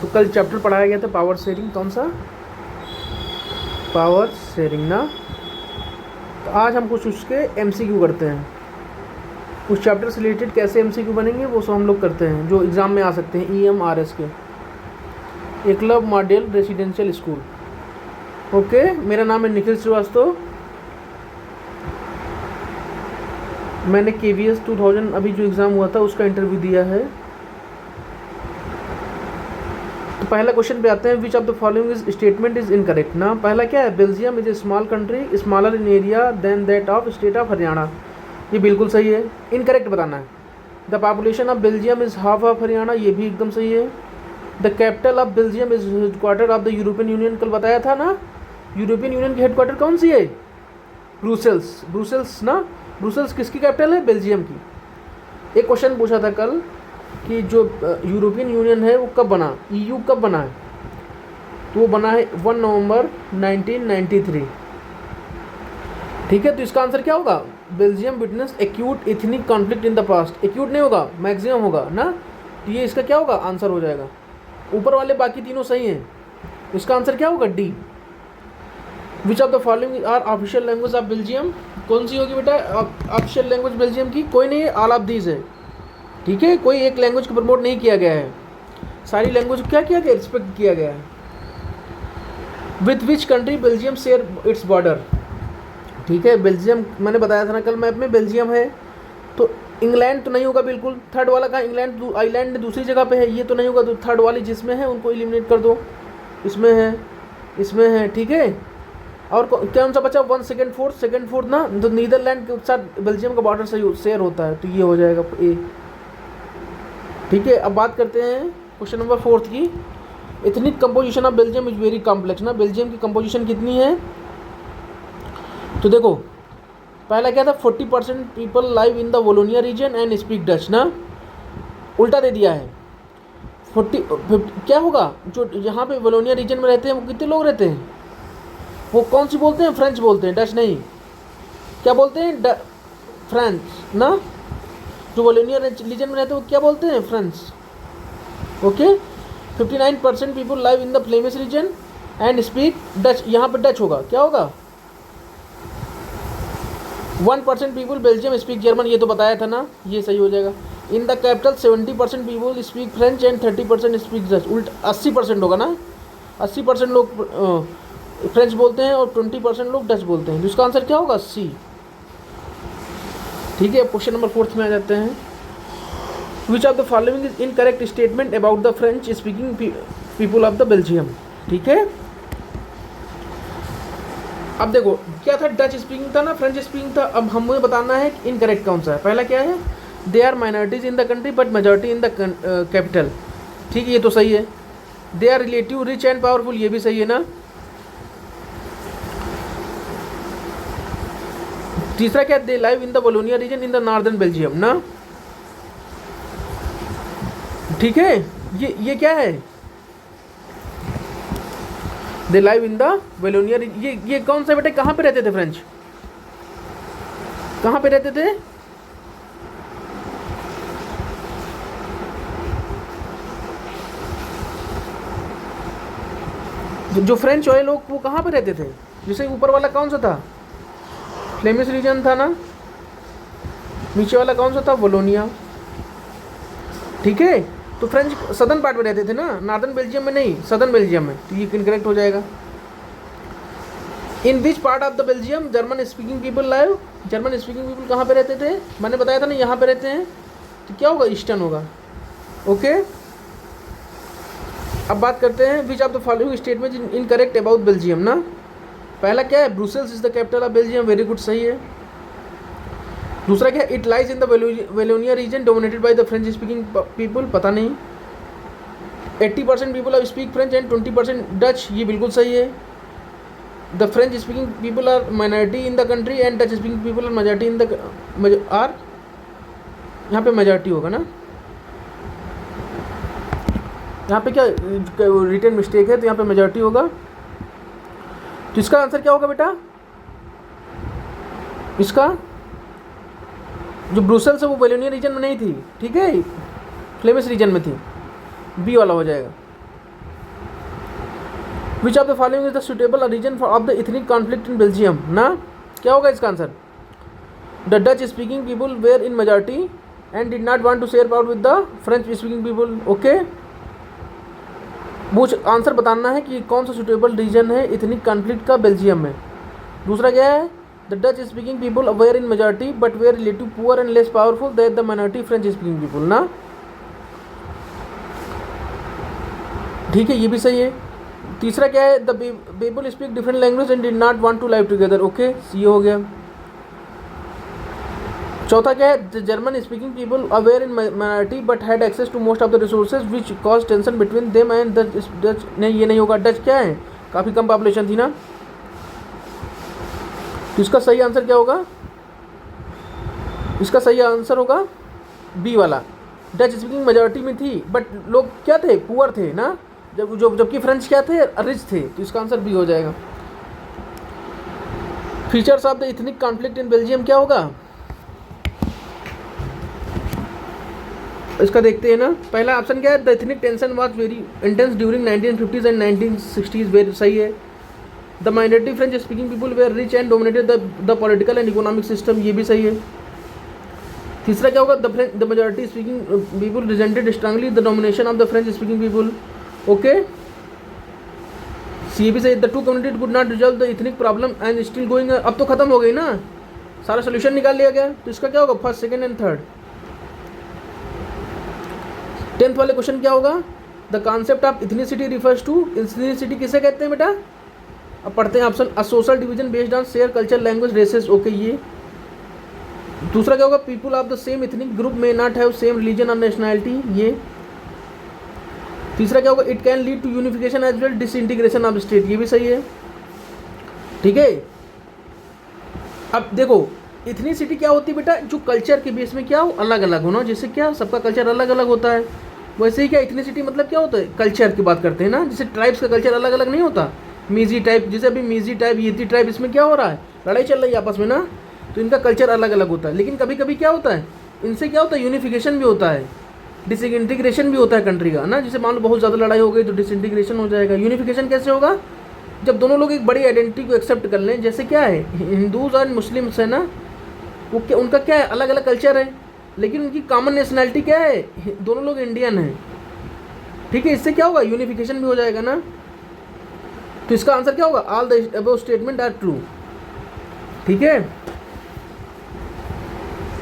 तो कल चैप्टर पढ़ाया गया था पावर शेयरिंग, कौन सा, पावर शेयरिंग ना। तो आज हम कुछ उसके एमसीक्यू करते हैं, उस चैप्टर से रिलेटेड कैसे एमसीक्यू बनेंगे वो सब हम लोग करते हैं, जो एग्ज़ाम में आ सकते हैं EMRS के, Eklavya model residential school. Okay, मेरा नाम है निखिल श्रीवास्तव। मैंने KVS 2000 अभी जो एग्ज़ाम हुआ था उसका इंटरव्यू दिया है। तो पहला क्वेश्चन पे आते हैं, which of the following is statement is incorrect no. पहला क्या है, Belgium is a small country smaller in area than that of state of Haryana. ये बिल्कुल सही है, इनकरेक्ट बताना है। The population of Belgium is half of Haryana, ये भी एकदम सही है। The capital of Belgium is headquarter of the European Union, कल बताया था ना, यूरोपियन यूनियन की हेडक्वार्टर कौन सी है, ब्रुसेल्स। ब्रुसेल्स ना, ब्रुसेल्स किसकी कैपिटल है, बेल्जियम की। एक क्वेश्चन पूछा था कल कि जो यूरोपियन यूनियन है वो कब बना, EU कब बना है, तो वो बना है 1 नवंबर 1993। ठीक है, तो इसका आंसर क्या होगा, Belgium witness acute ethnic conflict in the past. Acute नहीं होगा, मैक्सिमम होगा ना, तो ये इसका क्या होगा, आंसर हो जाएगा। ऊपर वाले बाकी तीनों सही हैं, इसका आंसर क्या होगा, D। Which of the following are official language of Belgium, कौन सी होगी बेटा ऑफिशियल लैंग्वेज बेल्जियम की, कोई नहीं है, ऑल ऑफ दीज है। ठीक है, कोई एक लैंग्वेज को प्रमोट नहीं किया गया है, सारी लैंग्वेज को क्या किया गया, रिस्पेक्ट किया गया है। With which country Belgium share its border. ठीक है, बेल्जियम मैंने बताया था ना कल मैप में, बेल्जियम है तो इंग्लैंड तो नहीं होगा बिल्कुल। थर्ड वाला कहाँ, इंग्लैंड आइलैंड दूसरी जगह पे है, ये तो नहीं होगा। तो थर्ड वाली जिसमें है उनको एलिमिनेट कर दो, इसमें है, इसमें है। ठीक है, और कौन सा बचा, 1 सेकेंड फोर्थ ना, तो नीदरलैंड के साथ बेल्जियम का बॉर्डर से शेयर होता है, तो ये हो जाएगा A। ठीक है, अब बात करते हैं क्वेश्चन नंबर 4 की। Ethnic composition of Belgium is very complex ना, बेल्जियम की कंपोजिशन कितनी है, तो देखो पहला क्या था, 40% people live in the Wallonia region and speak Dutch ना, उल्टा दे दिया है। 50 क्या होगा, जो यहाँ पे वोलोनिया रीजन में रहते हैं वो कितने लोग रहते हैं, वो कौन सी बोलते हैं, फ्रेंच बोलते हैं, डच नहीं। क्या बोलते हैं, फ्रेंच ना, जो वोलोनिया रीजन में रहते हैं वो क्या बोलते हैं, French. Okay, 59% people live in the Flemish region and speak Dutch, यहाँ पे डच होगा, क्या होगा, 1% पीपल बेल्जियम स्पीक जर्मन, ये तो बताया था ना, ये सही हो जाएगा। इन the capital 70% people speak French and 30% speak Dutch, उल्टा 80% होगा ना, 80% लोग फ्रेंच बोलते हैं और 20% लोग डच बोलते हैं, जिसका आंसर क्या होगा, C। ठीक है, क्वेश्चन नंबर 4 में आ जाते हैं। Which of the following is incorrect statement about the French speaking people of the Belgium. ठीक है, अब देखो क्या था, डच स्पीकिंग था ना, फ्रेंच स्पीकिंग था। अब हमें बताना है कि इनकरेक्ट कौन सा है। पहला क्या है, they are minorities in the country but majority in the capital. ठीक है, ये तो सही है। They are relative rich and powerful, ये भी सही है ना। तीसरा क्या, they live in the Wallonia region in the northern Belgium ना। ठीक है, ये क्या है, दे लाइव इन द वोलोनिया, ये कौन सा बेटे, कहाँ पे रहते थे फ्रेंच, कहाँ पे रहते थे, जो फ्रेंच वाले लोग वो कहाँ पे रहते थे, जैसे ऊपर वाला कौन सा था, फ्लेमिश रीजन था ना, नीचे वाला कौन सा था, वोलोनिया। ठीक है, तो फ्रेंच सदर्न पार्ट में रहते थे ना, नॉर्दर्न बेल्जियम में नहीं, सदर्न बेल्जियम में, तो ये इनकरेक्ट हो जाएगा। In which part of the Belgium German speaking people live, German speaking people कहाँ पे रहते थे, मैंने बताया था ना, यहाँ पे रहते हैं, तो क्या होगा, ईस्टर्न होगा। ओके, अब बात करते हैं, which of the following statement incorrect about Belgium ना। पहला क्या है, Brussels is the capital of Belgium, very good, सही है। दूसरा क्या है, it lies in the Wallonia region dominated by the French speaking people, पता नहीं। 80% people are speak French and 20% Dutch, ये बिल्कुल सही है। The French speaking people are minority in the country and Dutch speaking people are majority in the are, यहाँ पे majority होगा ना, यहाँ पे क्या रिटन मिस्टेक है, तो यहाँ पे मेजॉरिटी होगा। तो इसका आंसर क्या होगा बेटा, इसका जो ब्रुसेल्स है वो वेलोनिया रीजन में नहीं थी, ठीक है, फ्लेमिश रीजन में थी, B वाला हो जाएगा। Which of the following is the suitable reason of the ethnic conflict in Belgium ना, क्या होगा इसका answer? The Dutch speaking people were in majority and did not want to share power with the French speaking people. Okay, वो answer बताना है कि कौन सा सुटेबल रीजन है इथनिक कॉन्फ्लिक्ट का बेल्जियम में। दूसरा क्या है? The Dutch speaking people were in majority but where relative poor and less powerful that the minority French speaking people ना, ठीक है, ये भी सही है। तीसरा क्या है? The people speak different language and did not want to live together. Okay, ये हो गया। चौथा क्या है? The German speaking people aware in minority but had access to most of the resources which cause tension between them and the Dutch. नहीं, ये नहीं होगा। डच क्या है? काफ़ी कम पॉपुलेशन थी ना, तो इसका सही आंसर क्या होगा? इसका सही आंसर होगा बी वाला। डच स्पीकिंग मेजॉरिटी में थी बट लोग क्या थे? पुअर थे ना, जबकि फ्रेंच क्या थे? रिच थे, तो इसका आंसर बी हो जाएगा। Features of the ethnic conflict in Belgium क्या होगा? इसका देखते हैं ना। पहला ऑप्शन क्या है? The ethnic tension was very intense during 1950s and 1960s। Very सही है। The minority French speaking people were rich and dominated the political and economic system. ये भी सही है। तीसरा क्या होगा? The majority speaking people resented strongly the domination of the French speaking people. Okay, ये भी सही। The two community could not resolve the ethnic problem and still going. अब तो खत्म हो गई ना, सारा सोल्यूशन निकाल लिया गया, तो इसका क्या होगा? First, second and third. 10th वाले क्वेश्चन क्या होगा? The concept of ethnicity refers to. Ethnicity किसे कहते हैं बेटा? अब पढ़ते हैं option. A social division based on share culture language races. Okay, ये। दूसरा क्या होगा? People of the same ethnic group may not have same religion और नेशनैलिटी। ये। तीसरा क्या होगा? It can lead to unification as well disintegration of state. ये भी सही है, ठीक है। अब देखो, इथनिसिटी क्या होती है बेटा? जो कल्चर के बेस में क्या हो, अलग अलग हो ना, जैसे क्या सबका कल्चर अलग अलग होता है, वैसे ही क्या इथनिसिटी मतलब क्या होता है? कल्चर की बात करते हैं ना, जैसे ट्राइब्स का कल्चर अलग अलग नहीं होता। मीजी टाइप, जैसे अभी मीजी टाइप, येती ट्राइब, इसमें क्या हो रहा है? लड़ाई चल रही है आपस में ना, तो इनका कल्चर अलग अलग होता है। लेकिन कभी कभी क्या होता है? इनसे क्या होता है? यूनिफिकेशन भी होता है, डिसइंटीग्रेशन भी होता है कंट्री का ना। जैसे मान लो बहुत ज़्यादा लड़ाई हो गई तो डिसइंटीग्रेशन हो जाएगा। यूनिफिकेशन कैसे होगा? जब दोनों लोग एक बड़ी आइडेंटिटी को एक्सेप्ट कर लें। जैसे क्या है, हिंदूज और मुस्लिम्स है ना, वो क्या, उनका क्या है? अलग अलग कल्चर है, लेकिन उनकी कॉमन नेशनैलिटी क्या है? दोनों लोग इंडियन हैं, ठीक है। इससे क्या होगा? यूनिफिकेशन भी हो जाएगा ना। तो इसका आंसर क्या होगा? All the above statement are true, ठीक है।